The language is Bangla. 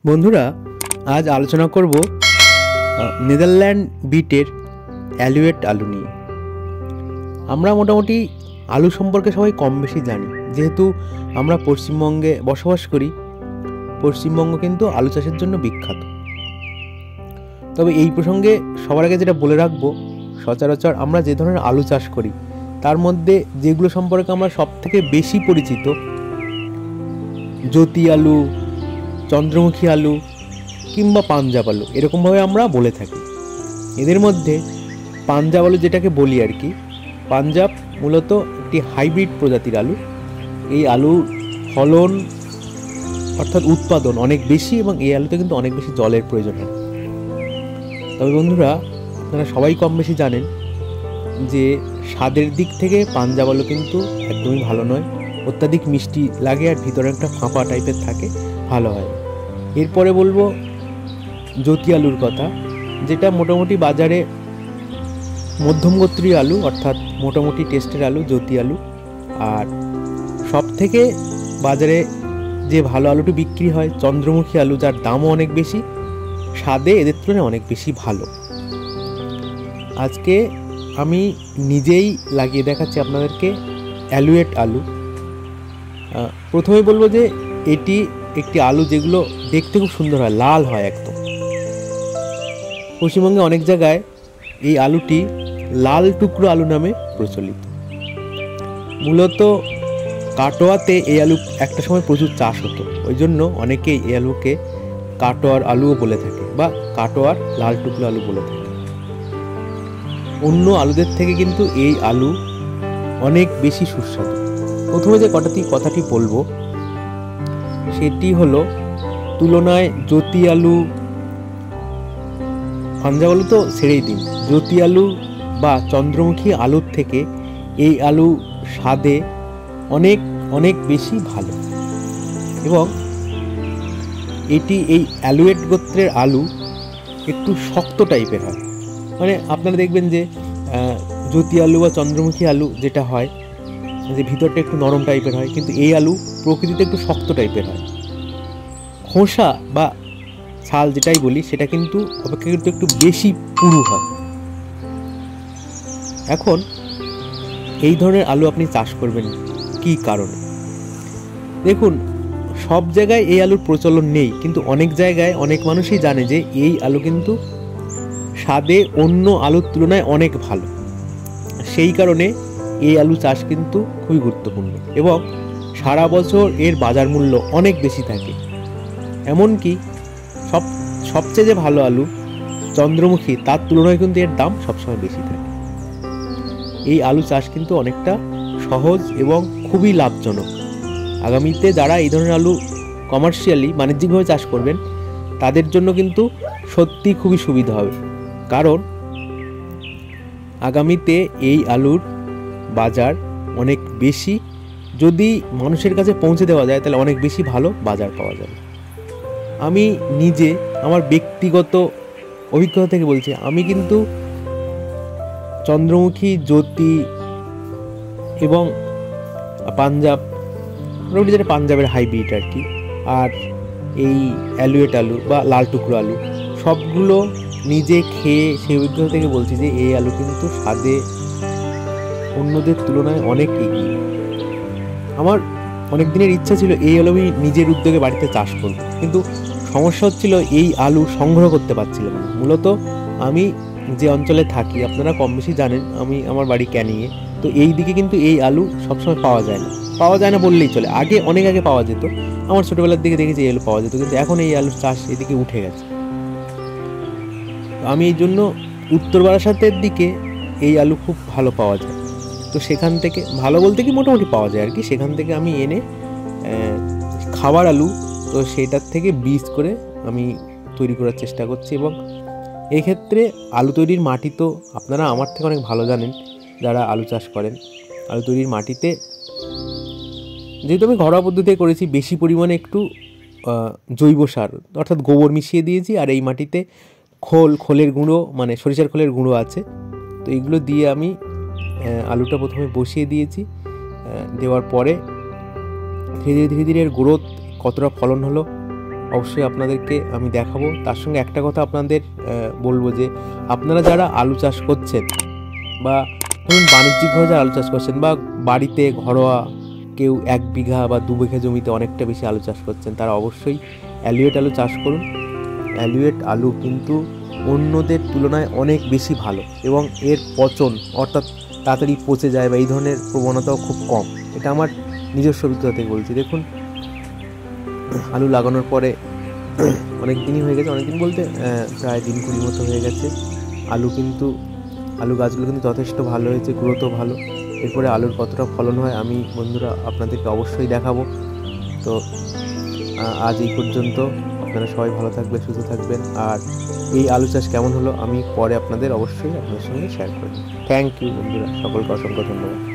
বন্ধুরা, আজ আলোচনা করব নেদারল্যান্ড বিটের অ্যালুয়েট আলু নিয়ে। আমরা মোটামুটি আলু সম্পর্কে সবাই কম বেশি জানি, যেহেতু আমরা পশ্চিমবঙ্গে বসবাস করি। পশ্চিমবঙ্গ কিন্তু আলু চাষের জন্য বিখ্যাত। তবে এই প্রসঙ্গে সবার আগে যেটা বলে রাখবো, সচরাচর আমরা যে ধরনের আলু চাষ করি তার মধ্যে যেগুলো সম্পর্কে আমরা সব থেকে বেশি পরিচিত, জ্যোতি আলু, চন্দ্রমুখী আলু কিংবা পাঞ্জাব আলু, এরকমভাবে আমরা বলে থাকি। এদের মধ্যে পাঞ্জাব আলু যেটাকে বলি আর কি, পাঞ্জাব মূলত একটি হাইব্রিড প্রজাতির আলু। এই আলুর ফলন অর্থাৎ উৎপাদন অনেক বেশি এবং এই আলুতে কিন্তু অনেক বেশি জলের প্রয়োজন হয়। তবে বন্ধুরা, আপনারা সবাই কম বেশি জানেন যে স্বাদের দিক থেকে পাঞ্জাব আলু কিন্তু একদমই ভালো নয়। অত্যাধিক মিষ্টি লাগে আর ভিতরে একটা ফাঁপা টাইপের থাকে, ভালো হয়। এরপরে বলবো জ্যোতি আলুর কথা, যেটা মোটামুটি বাজারে মধ্যম গোত্রীয় আলু, অর্থাৎ মোটামুটি টেস্টের আলু জ্যোতি আলু। আর সব থেকে বাজারে যে ভালো আলুটি বিক্রি হয় চন্দ্রমুখী আলু, যার দামও অনেক বেশি, স্বাদে এদের তুলনায় অনেক বেশি ভালো। আজকে আমি নিজেই লাগিয়ে দেখাচ্ছি আপনাদেরকে অ্যালুয়েট আলু। প্রথমেই বলবো যে এটি একটি আলু যেগুলো দেখতে খুব সুন্দর হয়, লাল হয় একদম। পশ্চিমবঙ্গে অনেক জায়গায় এই আলুটি লাল টুকরো আলু নামে প্রচলিত। মূলত কাটোয়াতে এই আলু একটা সময় প্রচুর চাষ হতো, ওই জন্য অনেকেই এই আলুকে কাটোয়ার আলুও বলে থাকে বা কাটোয়ার লাল টুকরো আলু বলে থাকে। অন্য আলুদের থেকে কিন্তু এই আলু অনেক বেশি সুস্বাদু। প্রথমে যে কথাটি বলবো সেটি হলো, তুলনায় জ্যোতি আলু, পাঞ্জাব আলু তো ছেড়েই দিন, জ্যোতি আলু বা চন্দ্রমুখী আলুর থেকে এই আলু স্বাদে অনেক অনেক বেশি ভালো। এবং এটি এই অ্যালুয়েট গোত্রের আলু একটু শক্ত টাইপের হয়। মানে আপনারা দেখবেন যে জ্যোতি আলু বা চন্দ্রমুখী আলু যেটা হয়, যে ভিতরটা একটু নরম টাইপের হয়, কিন্তু এই আলু প্রকৃতিতে একটু শক্ত টাইপের হয়। খোসা বা ছাল যেটাই বলি, সেটা কিন্তু অপেক্ষাকৃত একটু বেশি পুরু হয়। এখন এই ধরনের আলু আপনি চাষ করবেন কি কারণে? দেখুন, সব জায়গায় এই আলুর প্রচলন নেই, কিন্তু অনেক জায়গায় অনেক মানুষই জানে যে এই আলু কিন্তু স্বাদে অন্য আলুর তুলনায় অনেক ভালো। সেই কারণে এই আলু চাষ কিন্তু খুবই গুরুত্বপূর্ণ এবং সারা বছর এর বাজার মূল্য অনেক বেশি থাকে। এমনকি সবচেয়ে যে ভালো আলু চন্দ্রমুখী, তার তুলনায় কিন্তু এর দাম সবসময় বেশি থাকে। এই আলু চাষ কিন্তু অনেকটা সহজ এবং খুবই লাভজনক। আগামীতে যারা এই ধরনের আলু কমার্শিয়ালি বাণিজ্যিকভাবে চাষ করবেন, তাদের জন্য কিন্তু সত্যি খুবই সুবিধা হবে। কারণ আগামীতে এই আলুর বাজার অনেক বেশি, যদি মানুষের কাছে পৌঁছে দেওয়া যায় তাহলে অনেক বেশি ভালো বাজার পাওয়া যাবে। আমি নিজে আমার ব্যক্তিগত অভিজ্ঞতা থেকে বলছি, আমি কিন্তু চন্দ্রমুখী, জ্যোতি এবং পাঞ্জাব, মোটামুটি যেটা পাঞ্জাবের হাইব্রিড আর কি, আর এই অ্যালুয়েট আলু বা লাল টুকরো আলু, সবগুলো নিজে খেয়ে সেই অভিজ্ঞতা থেকে বলছি যে এই আলু কিন্তু স্বাদে অন্যদের তুলনায় অনেক এগিয়ে। আমার অনেক দিনের ইচ্ছা ছিল এই আলু আমি নিজের উদ্যোগে বাড়িতে চাষ করব, কিন্তু সমস্যা হচ্ছিল এই আলু সংগ্রহ করতে পারছিলাম না। মূলত আমি যে অঞ্চলে থাকি, আপনারা কম বেশি জানেন, আমার বাড়ি ক্যানিংয়ে, তো এই দিকে কিন্তু এই আলু সবসময় পাওয়া যায় না বললেই চলে। অনেক আগে পাওয়া যেত, আমার ছোটোবেলার দিকে দেখেছি এই আলু পাওয়া যেত, কিন্তু এখন এই আলুর চাষ এদিকে উঠে গেছে। আমি এই জন্য উত্তর বারাসাতের দিকে এই আলু খুব ভালো পাওয়া যায়, তো সেখান থেকে, ভালো বলতে কি মোটামুটি পাওয়া যায় আর কি, সেখান থেকে আমি এনে খাবার আলু, তো সেটার থেকে বীজ করে আমি তৈরি করার চেষ্টা করছি। এবং এক্ষেত্রে আলু তৈরির মাটি তো আপনারা আমার থেকে অনেক ভালো জানেন, যারা আলু চাষ করেন। আলু তৈরির মাটিতে, যেহেতু আমি ঘরোয়া পদ্ধতিতে করেছি, বেশি পরিমাণে একটু জৈব সার অর্থাৎ গোবর মিশিয়ে দিয়েছি, আর এই মাটিতে খোলের গুঁড়ো, মানে সরিষার খোলের গুঁড়ো আছে, তো এইগুলো দিয়ে আমি আলুটা প্রথমে বসিয়ে দিয়েছি। দেওয়ার পরে ধীরে ধীরে এর গ্রোথ, কতটা ফলন হলো অবশ্যই আপনাদেরকে আমি দেখাবো। তার সঙ্গে একটা কথা আপনাদের বলবো যে আপনারা যারা আলু চাষ করছেন বা ধরুন বাণিজ্যিকভাবে যারা আলু চাষ করছেন বা বাড়িতে ঘরোয়া কেউ 1 বিঘা বা 2 বিঘা জমিতে অনেকটা বেশি আলু চাষ করছেন, তারা অবশ্যই অ্যালিয়েট আলু চাষ করুন। অ্যালিয়েট আলু কিন্তু অন্যদের তুলনায় অনেক বেশি ভালো এবং এর পচন অর্থাৎ তাড়াতাড়ি পচে যায় বা এই ধরনের প্রবণতাও খুব কম। এটা আমার নিজস্ব অভিজ্ঞতা থেকে বলছি। দেখুন, আলু লাগানোর পরে অনেক দিনই হয়ে গেছে, অনেক দিন বলতে প্রায় দিন 20 মতো হয়ে গেছে। আলু গাছগুলো কিন্তু যথেষ্ট ভালো হয়েছে, গ্রোথও ভালো। এরপরে আলুর কতটা ফলন হয় আমি বন্ধুরা আপনাদেরকে অবশ্যই দেখাবো। তো আজ এই পর্যন্ত। আপনারা সবাই ভালো থাকবেন, সুস্থ থাকবেন। আর এই আলু চাষ কেমন হলো আমি পরে আপনাদের অবশ্যই আপনাদের সঙ্গে শেয়ার করব। থ্যাংক ইউ বন্ধুরা, সকলকে অসংখ্য ধন্যবাদ।